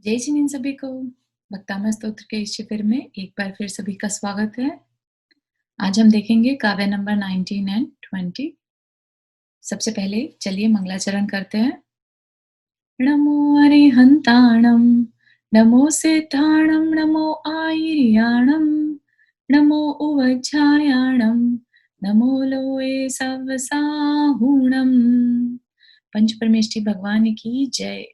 जय जिनेन सभी को भक्तामा स्तोत्र के इस शिविर में एक बार फिर सभी का स्वागत है। आज हम देखेंगे काव्य नंबर 19 एंड 20। सबसे पहले चलिए मंगलाचरण करते हैं। नमो अरिहंताणं, नमो सिद्धाणं, नमो आयर्याणं, नमो उवज्झायाणं, नमो लोए सवसाहुणं। पंच परमेष्ठी भगवान की जय।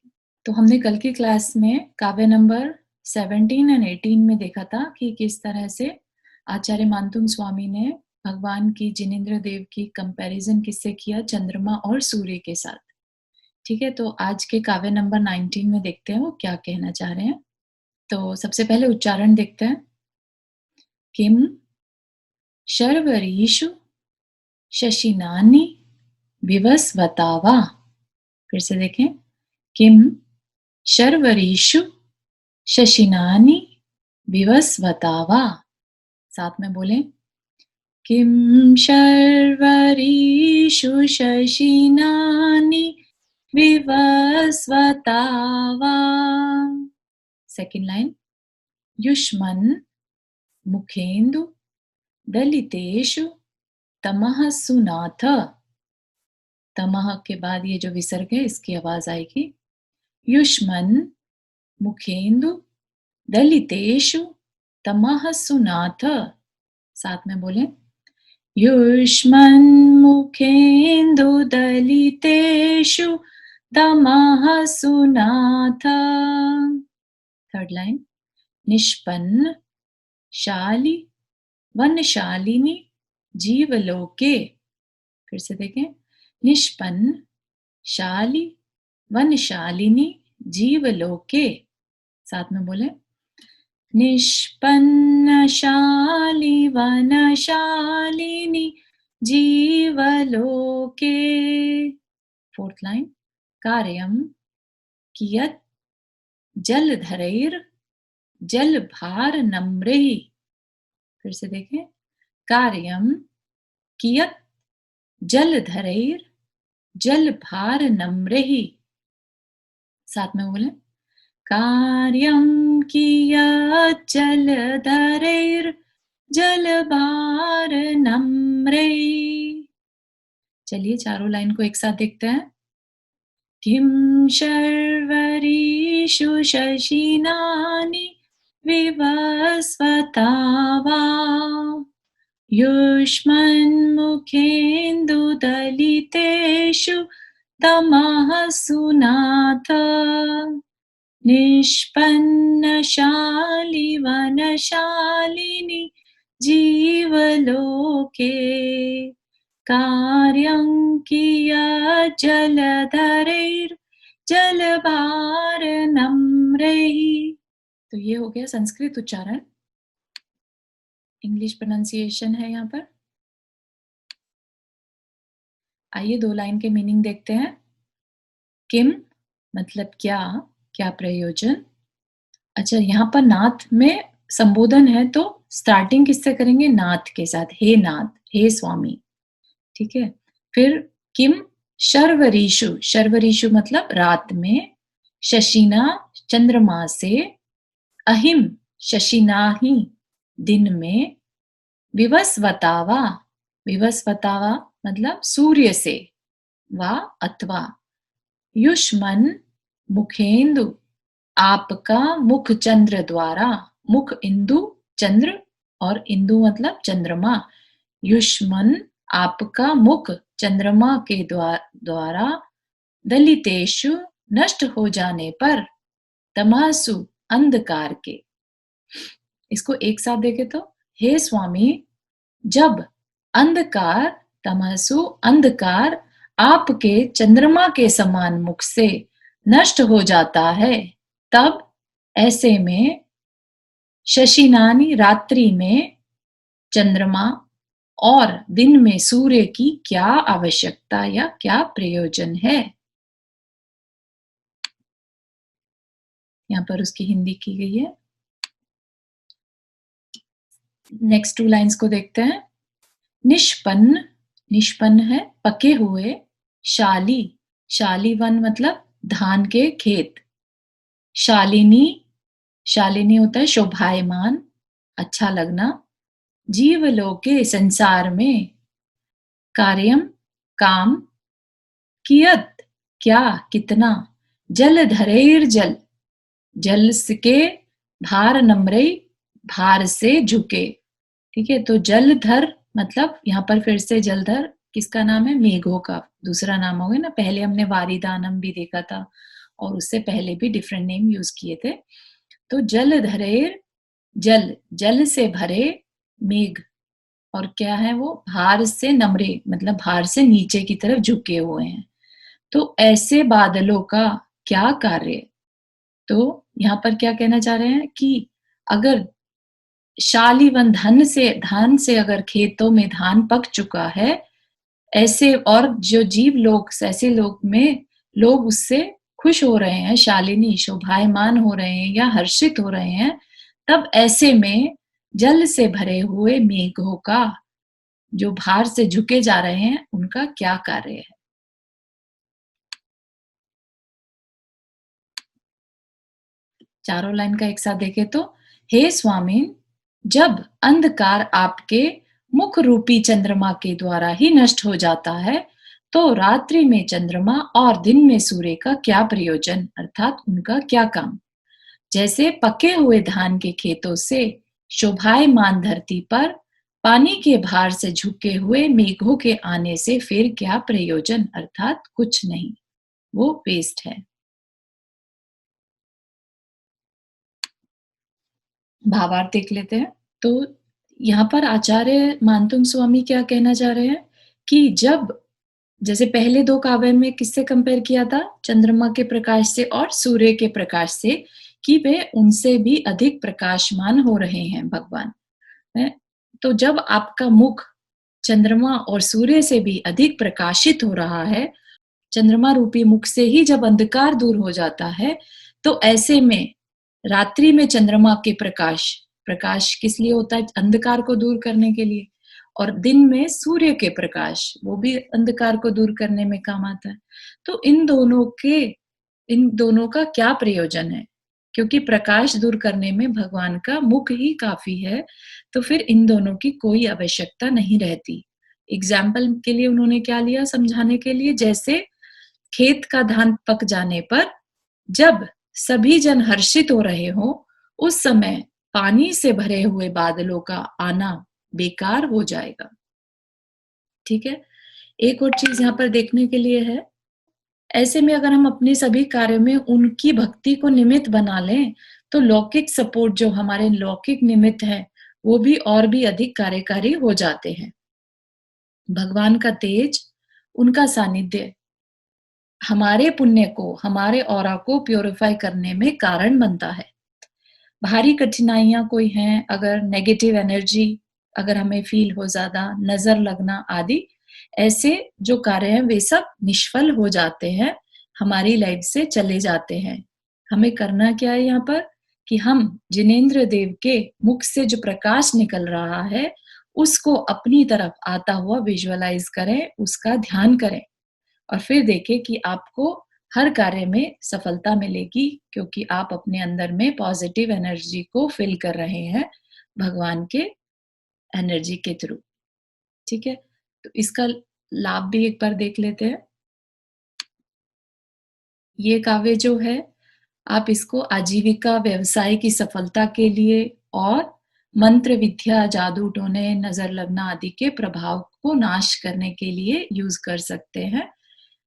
तो हमने कल की क्लास में काव्य नंबर 17 एंड 18 में देखा था कि किस तरह से आचार्य मानतुंग स्वामी ने भगवान की जिनेंद्र देव की कंपैरिजन किससे किया, चंद्रमा और सूर्य के साथ। ठीक है, तो आज के काव्य नंबर 19 में देखते हैं वो क्या कहना चाह रहे हैं। तो सबसे पहले उच्चारण देखते हैं। किम शर्वरीषु शशिनानि विवस्वतावा। फिर से देखें। किम शर्वरीषु शशिनानि विवस्वतावा। साथ में बोलें। किम शर्वरीषु शशिनानि विवस्वतावा। Second line. युष्मन् मुखेन्दु दलितेषु तमः सुनाथ। तमः के बाद ये जो विसर्ग है इसकी आवाज आएगी। युष्मन् मुखेन्दु दलितेषु तमः सुनाथ। साथ में बोलें। युष्मन्मुखेन्दु दलितेषु तमः सुनाथ। Third line. निष्पन्न शाली वनशालिनी जीवलोके। फिर से देखें। निष्पन्न शाली वनशालिनी जीवलोके। साथ में बोले। निष्पन्नशाली वनशालिनी जीवलोके। Fourth line. कार्यं कियत् जलधरैर् जलभारनम्रैः। फिर से देखें। कार्यं कियत् जलधरैर् जलभारनम्रैः। साथ में बोले। कार्यं कियत् जलधरैर् जलभारनम्रैः। चलिए चारों लाइन को एक साथ देखते हैं। किं शर्वरीषु शशिनानि विवस्वतावा। युष्मन्मुखेन्दु दलितेषु तमः सुनाथ। निष्पन्नशाली वनशालिनी जीवलोके। कार्यं कियत् जलधरैर् जलभारनम्रैः। तो ये हो गया संस्कृत उच्चारण। इंग्लिश प्रोनाउंसिएशन है यहाँ पर। आइए दो लाइन के मीनिंग देखते हैं। किम मतलब क्या, क्या प्रयोजन। अच्छा, यहाँ पर नाथ में संबोधन है तो स्टार्टिंग किससे करेंगे, नाथ के साथ। हे नाथ, हे स्वामी। ठीक है। फिर किम शर्वरीषु, शर्वरीषु मतलब रात में, शशिना चंद्रमा से, अहिम शशिना ही दिन में, विवस्वतावा, विवस्वतावा मतलब सूर्य से, वा अथवा, युष्मन मुखेन्दु आपका मुख चंद्र द्वारा, मुख इंदु चंद्र और इंदु मतलब चंद्रमा। युष्मन आपका मुख चंद्रमा के द्वारा, दलितेषु नष्ट हो जाने पर, तमसु अंधकार के। इसको एक साथ देखे तो। हे स्वामी, जब अंधकार, तमसु अंधकार आपके चंद्रमा के समान मुख से नष्ट हो जाता है, तब ऐसे में शशिनानी रात्रि में चंद्रमा और दिन में सूर्य की क्या आवश्यकता या क्या प्रयोजन है। यहाँ पर उसकी हिंदी की गई है। नेक्स्ट टू लाइंस को देखते हैं। निष्पन्न, निष्पन्न है पके हुए, शाली, शाली वन मतलब धान के खेत, शालिनी, शालिनी होता है शोभायमान, अच्छा लगना। जीवलोके संसार में, कार्यम काम, कियत क्या, कितना। जलधरैर् जल, जल के भार नम्रै, भार से झुके। ठीक है, तो जलधर मतलब यहाँ पर फिर से जलधर किसका नाम है? मेघों का दूसरा नाम हो गया ना। पहले हमने वारिदानम भी देखा था और उससे पहले भी डिफरेंट नेम यूज किए थे। तो जलधरेर, जल, जल से भरे मेघ, और क्या है वो? भार से नमरे, मतलब भार से नीचे की तरफ झुके हुए हैं। तो ऐसे बादलों का क्या कार्य? तो यहाँ पर क्या कहना चाह रहे हैं कि अगर शालीवन धान से अगर खेतों में धान पक चुका है, ऐसे और जो जीव लोग, ऐसे लोग में लोग उससे खुश हो रहे हैं, शालिनी शोभायमान हो रहे हैं या हर्षित हो रहे हैं, तब ऐसे में जल से भरे हुए मेघों का, जो भार से झुके जा रहे हैं, उनका क्या कार्य है? चारों लाइन का एक साथ देखें तो, हे स्वामीन, जब अंधकार आपके मुख रूपी चंद्रमा के द्वारा ही नष्ट हो जाता है, तो रात्रि में चंद्रमा और दिन में सूर्य का क्या प्रयोजन, अर्थात उनका क्या काम? जैसे पके हुए धान के खेतों से शोभायमान धरती पर पानी के भार से झुके हुए मेघों के आने से फिर क्या प्रयोजन, अर्थात कुछ नहीं, वो वेस्ट है। भावार्थ देख लेते हैं। तो यहाँ पर आचार्य मानतुंग स्वामी क्या कहना चाह रहे हैं कि जब, जैसे पहले दो काव्य में किससे कंपेयर किया था? चंद्रमा के प्रकाश से और सूर्य के प्रकाश से, कि वे उनसे भी अधिक प्रकाशमान हो रहे हैं भगवान है। तो जब आपका मुख चंद्रमा और सूर्य से भी अधिक प्रकाशित हो रहा है, चंद्रमा रूपी मुख से ही जब अंधकार दूर हो जाता है, तो ऐसे में रात्रि में चंद्रमा के प्रकाश, प्रकाश किस लिए होता है? अंधकार को दूर करने के लिए। और दिन में सूर्य के प्रकाश, वो भी अंधकार को दूर करने में काम आता है। तो इन दोनों का क्या प्रयोजन है? क्योंकि प्रकाश दूर करने में भगवान का मुख ही काफी है, तो फिर इन दोनों की कोई आवश्यकता नहीं रहती। एग्जाम्पल के लिए उन्होंने क्या लिया समझाने के लिए? जैसे खेत का धान पक जाने पर जब सभी जन हर्षित हो रहे हो, उस समय पानी से भरे हुए बादलों का आना बेकार हो जाएगा। ठीक है, एक और चीज यहाँ पर देखने के लिए है, ऐसे में अगर हम अपने सभी कार्यों में उनकी भक्ति को निमित्त बना लें, तो लौकिक सपोर्ट, जो हमारे लौकिक निमित्त है, वो भी और भी अधिक कार्यकारी हो जाते हैं। भगवान का तेज, उनका सानिध्य हमारे पुण्य को, हमारे ऑरा को प्योरीफाई करने में कारण बनता है। भारी कठिनाइयां कोई हैं, अगर नेगेटिव एनर्जी अगर हमें फील हो ज्यादा, नजर लगना आदि, ऐसे जो कार्य हैं वे सब निष्फल हो जाते हैं, हमारी लाइफ से चले जाते हैं। हमें करना क्या है यहाँ पर कि हम जिनेंद्र देव के मुख से जो प्रकाश निकल रहा है, उसको अपनी तरफ आता हुआ विजुअलाइज करें, उसका ध्यान करें, और फिर देखें कि आपको हर कार्य में सफलता मिलेगी, क्योंकि आप अपने अंदर में पॉजिटिव एनर्जी को फिल कर रहे हैं भगवान के एनर्जी के थ्रू। ठीक है, तो इसका लाभ भी एक बार देख लेते हैं। ये काव्य जो है, आप इसको आजीविका व्यवसाय की सफलता के लिए और मंत्र विद्या, जादू टोने, नजर लगना आदि के प्रभाव को नाश करने के लिए यूज कर सकते हैं।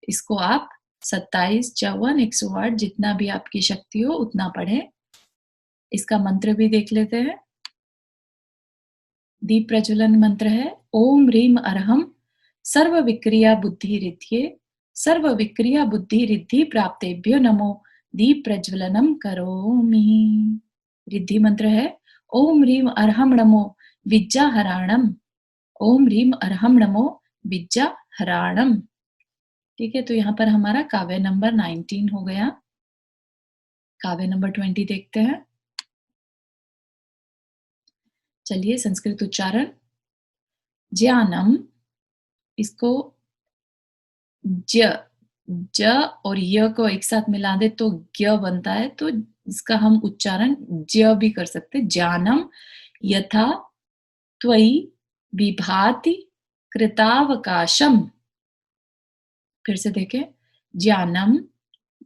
इसको आप 27, 54, 108 जितना भी आपकी शक्ति हो उतना पढ़ें। इसका मंत्र भी देख लेते हैं। दीप प्रज्वलन मंत्र है, ओम ह्रीम अरहम सर्व विक्रिया बुद्धि रिद्धि, सर्व विक्रिया बुद्धि रिद्धि प्राप्तेभ्यो नमो, दीप प्रज्वलनम करोमि। रिद्धि मंत्र है, ओम ह्रीम अरहम नमो विज्जा हराणम, ओम ह्रीम अरहम नमो विज्जा हराणम। ठीक है, तो यहाँ पर हमारा काव्य नंबर 19 हो गया। काव्य नंबर 20 देखते हैं। चलिए संस्कृत उच्चारण। ज्ञानम, इसको ज ज और य को एक साथ मिला दे तो ज्ञ बनता है, तो इसका हम उच्चारण ज्य भी कर सकते हैं। ज्ञानम यथा त्वयि विभाति कृतावकाशम। फिर से देखें, ज्ञानम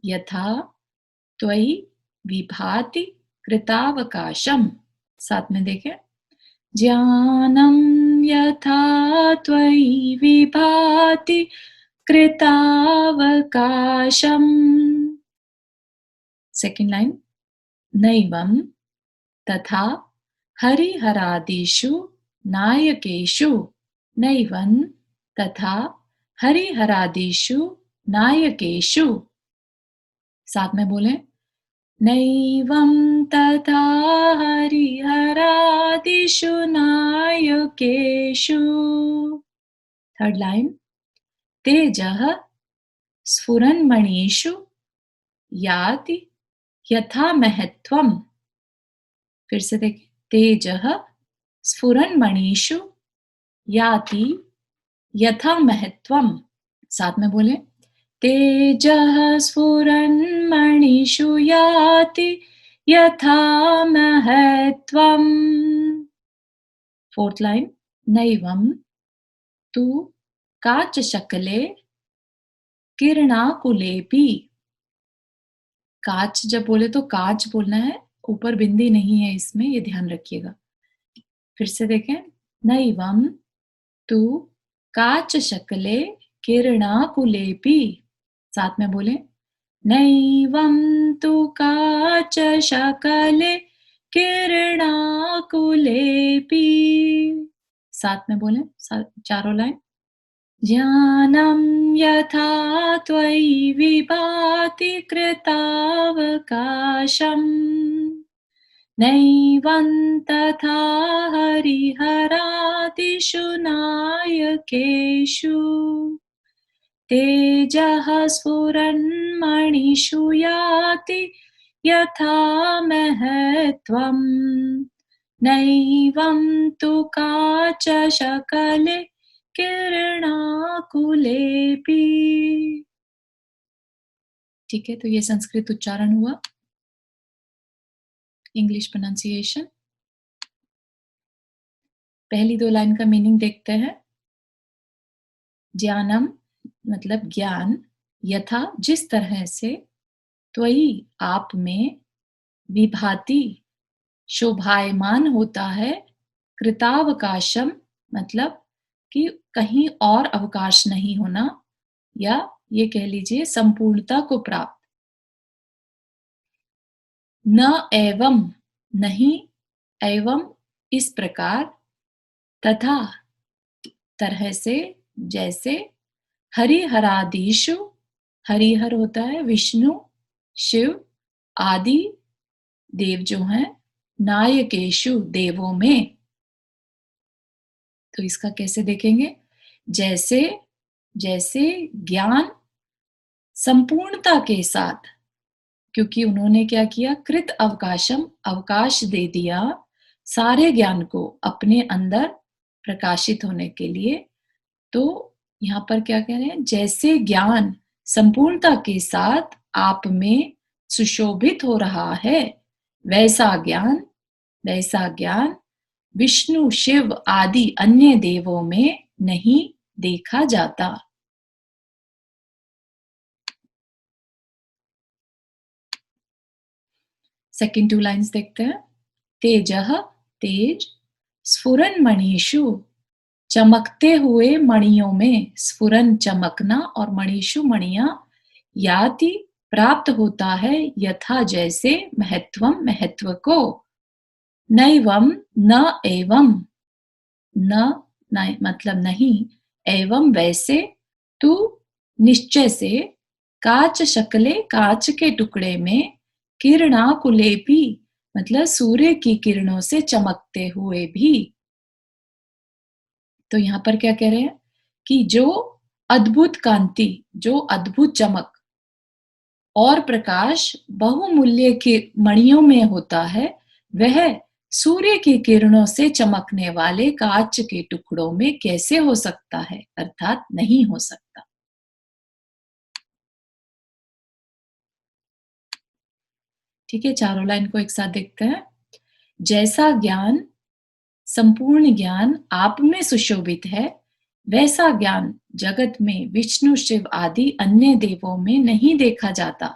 यथा त्वयि विभाति कृतावकाशम। साथ में देखें, ज्ञानम यथा त्वयि विभाति कृतावकाशम। सेकंड लाइन, नैवं तथा हरिहरादिषु नायकेषु। नैवं तथा हरिहरादिषु नायकेषु। साथ में बोलें, नैवं तथा हरिहरादिषु नायकेषु। थर्ड लाइन, तेजः स्फुरन्मणिषु याति यथा महत्वम्। फिर से देखें, तेजः स्फुरन्मणिषु याति यथा महत्वम्। साथ में बोले, तेजः स्फुरन्मणिषु याति यथा महत्वम्। फोर्थ लाइन, नैवं तु काचशकले किरणाकुलेपि। काच जब बोले तो काच बोलना है, ऊपर बिंदी नहीं है इसमें, ये ध्यान रखिएगा। फिर से देखें, नैवं तु काचशकले किरणाकुलेपि। साथ में बोले, नैवं तु काचशकले किरणाकुलेपि। साथ में बोले, चारों लाइन, ज्ञानं यथा त्वयि विभाति कृतावकाशम्। नैवं तथा हरिहरादिषु नायकेषु। तेजः स्फुरन्मणिषु याति यथा महत्वम्। नैवं तु काचशकले किरणाकुलेपि। ठीक है, तो ये संस्कृत उच्चारण हुआ। English pronunciation. पहली दो लाइन का मीनिंग देखते हैं। ज्ञानम मतलब ज्ञान, यथा जिस तरह से, त्वयि आप में, विभाति शोभायमान होता है, कृतावकाशम मतलब कि कहीं और अवकाश नहीं होना, या ये कह लीजिए संपूर्णता को प्राप्त। न एवं नहीं, एवं इस प्रकार, तथा तरह से, जैसे, हरिहरादिषु, हरिहर होता है विष्णु शिव, आदि देव जो हैं, नायकेषु देवों में। तो इसका कैसे देखेंगे, जैसे जैसे ज्ञान संपूर्णता के साथ, क्योंकि उन्होंने क्या किया, कृत अवकाशम अवकाश दे दिया सारे ज्ञान को अपने अंदर प्रकाशित होने के लिए। तो यहां पर क्या कह रहे हैं, जैसे ज्ञान संपूर्णता के साथ आप में सुशोभित हो रहा है, वैसा ज्ञान विष्णु शिव आदि अन्य देवों में नहीं देखा जाता। सेकंड टू लाइंस देखते हैं। तेजः तेज, स्फुरन मणिषु चमकते हुए मणियों में, स्फुरन चमकना और मणिषु मणियां, याति प्राप्त होता है, यथा जैसे, महत्वम महत्व को। नैवं न एवं, न मतलब नहीं, एवं वैसे, तू निश्चय से, काच शकले काच के टुकड़े में, किरणाकुलेपी मतलब सूर्य की किरणों से चमकते हुए भी। तो यहां पर क्या कह रहे हैं कि जो अद्भुत कांति, जो अद्भुत चमक और प्रकाश बहुमूल्य के मणियों में होता है, वह सूर्य की किरणों से चमकने वाले कांच के टुकड़ों में कैसे हो सकता है, अर्थात नहीं हो सकता। ठीक है, चारों लाइन को एक साथ देखते हैं। जैसा ज्ञान, संपूर्ण ज्ञान आप में सुशोभित है, वैसा ज्ञान जगत में विष्णु शिव आदि अन्य देवों में नहीं देखा जाता।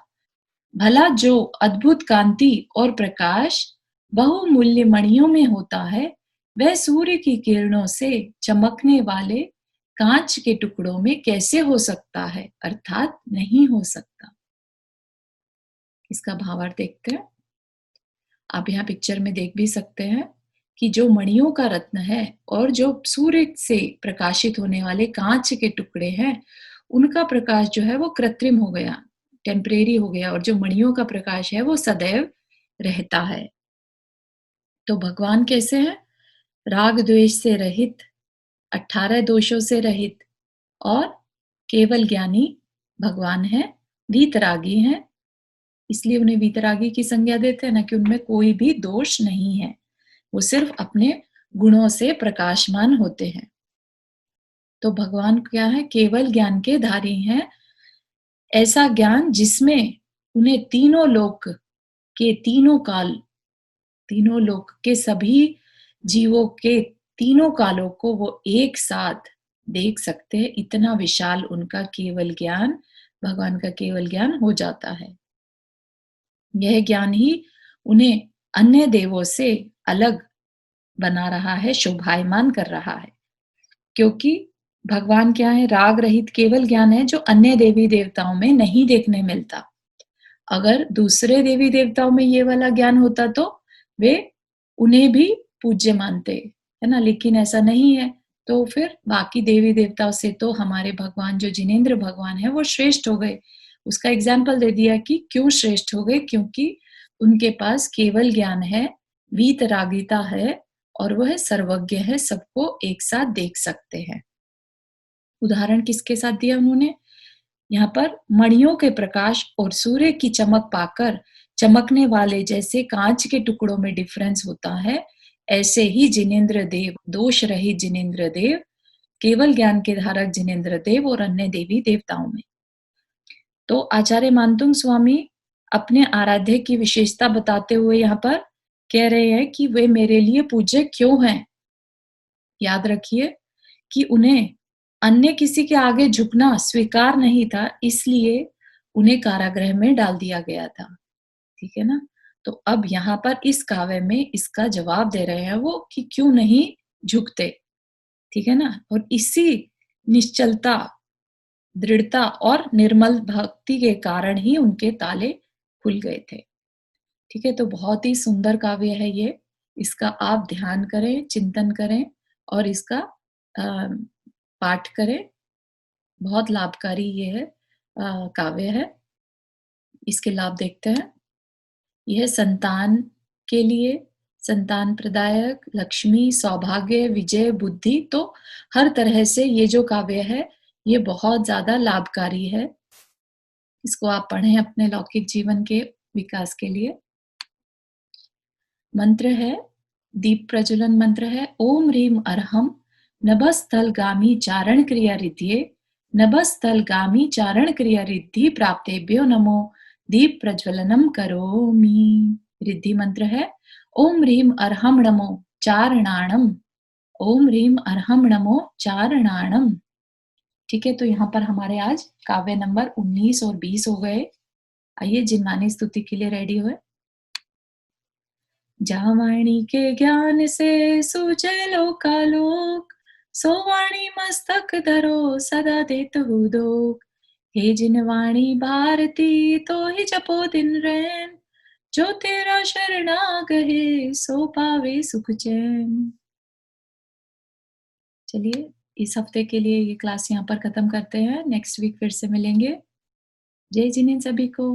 भला जो अद्भुत कांति और प्रकाश बहुमूल्य मणियों में होता है, वह सूर्य की किरणों से चमकने वाले कांच के टुकड़ों में कैसे हो सकता है, अर्थात नहीं हो सकता। इसका भावार्थ देखते हैं। आप यहाँ पिक्चर में देख भी सकते हैं कि जो मणियों का रत्न है और जो सूर्य से प्रकाशित होने वाले कांच के टुकड़े हैं, उनका प्रकाश जो है वो कृत्रिम हो गया, टेम्परेरी हो गया, और जो मणियों का प्रकाश है वो सदैव रहता है। तो भगवान कैसे हैं? राग द्वेष से रहित, 18 दोषों से रहित और केवल ज्ञानी भगवान है, वीतरागी हैं। इसलिए उन्हें वीतरागी की संज्ञा देते हैं ना, कि उनमें कोई भी दोष नहीं है, वो सिर्फ अपने गुणों से प्रकाशमान होते हैं। तो भगवान क्या है? केवल ज्ञान के धारी हैं। ऐसा ज्ञान जिसमें उन्हें तीनों लोक के तीनों काल, तीनों लोक के सभी जीवों के तीनों कालों को वो एक साथ देख सकते हैं। इतना विशाल उनका केवल ज्ञान, भगवान का केवल ज्ञान हो जाता है। यह ज्ञान ही उन्हें अन्य देवों से अलग बना रहा है, शोभायमान कर रहा है। क्योंकि भगवान क्या है? राग रहित केवल ज्ञान है, जो अन्य देवी देवताओं में नहीं देखने मिलता। अगर दूसरे देवी देवताओं में ये वाला ज्ञान होता तो वे उन्हें भी पूज्य मानते, है ना? लेकिन ऐसा नहीं है। तो फिर बाकी देवी देवताओं से तो हमारे भगवान जो जिनेंद्र भगवान है वो श्रेष्ठ हो गए। उसका एग्जाम्पल दे दिया कि क्यों श्रेष्ठ हो गए, क्योंकि उनके पास केवल ज्ञान है, वीतरागिता है, और वह सर्वज्ञ है, सबको एक साथ देख सकते हैं। उदाहरण किसके साथ दिया उन्होंने? यहाँ पर मणियों के प्रकाश और सूर्य की चमक पाकर चमकने वाले जैसे कांच के टुकड़ों में डिफरेंस होता है, ऐसे ही जिनेंद्र देव, दोष रहित जिनेंद्र देव, केवल ज्ञान के धारक जिनेंद्र देव और अन्य देवी देवताओं में। तो आचार्य मानतुंग स्वामी अपने आराध्य की विशेषता बताते हुए यहाँ पर कह रहे हैं कि वे मेरे लिए पूज्य क्यों हैं। याद रखिए कि उन्हें अन्य किसी के आगे झुकना स्वीकार नहीं था, इसलिए उन्हें कारागृह में डाल दिया गया था। ठीक है ना? तो अब यहाँ पर इस काव्य में इसका जवाब दे रहे हैं वो कि क्यों नहीं झुकते। ठीक है ना? और इसी निश्चलता, दृढ़ता और निर्मल भक्ति के कारण ही उनके ताले खुल गए थे। ठीक है? तो बहुत ही सुंदर काव्य है ये। इसका आप ध्यान करें, चिंतन करें और इसका पाठ करें। बहुत लाभकारी ये है, काव्य है। इसके लाभ देखते हैं। यह संतान के लिए, संतान प्रदायक, लक्ष्मी, सौभाग्य, विजय, बुद्धि, तो हर तरह से ये जो काव्य है ये बहुत ज्यादा लाभकारी है। इसको आप पढ़ें अपने लौकिक जीवन के विकास के लिए। मंत्र है, दीप प्रज्वलन मंत्र है, ओम ह्रीम अर्हम नभस्थल गामी चारण क्रिया रिद्धिये, नभस्थल गामी चारण क्रिया रिद्धि प्राप्तेभ्यो नमो, दीप प्रज्वलनम करोमि। रिद्धि मंत्र है, ओम ह्रीम अर्हम नमो चारणाणम, ओम ह्रीम अर्हम नमो चारणाणम। ठीक है, तो यहाँ पर हमारे आज काव्य नंबर 19 और 20 हो गए। आइए जिनवानी स्तुति के लिए रेडी हुए। जावाणी के ज्ञान से सूझे लोकालोक, सो वाणी मस्तक धरो सदा देत हुदोक। हे जिनवाणी भारती तो ही जपो दिन रैन, जो तेरा शरणा गहे सो पावे सुख चैन। चलिए इस हफ्ते के लिए ये क्लास यहाँ पर खत्म करते हैं। नेक्स्ट वीक फिर से मिलेंगे। जय जिनेंद्र सभी को।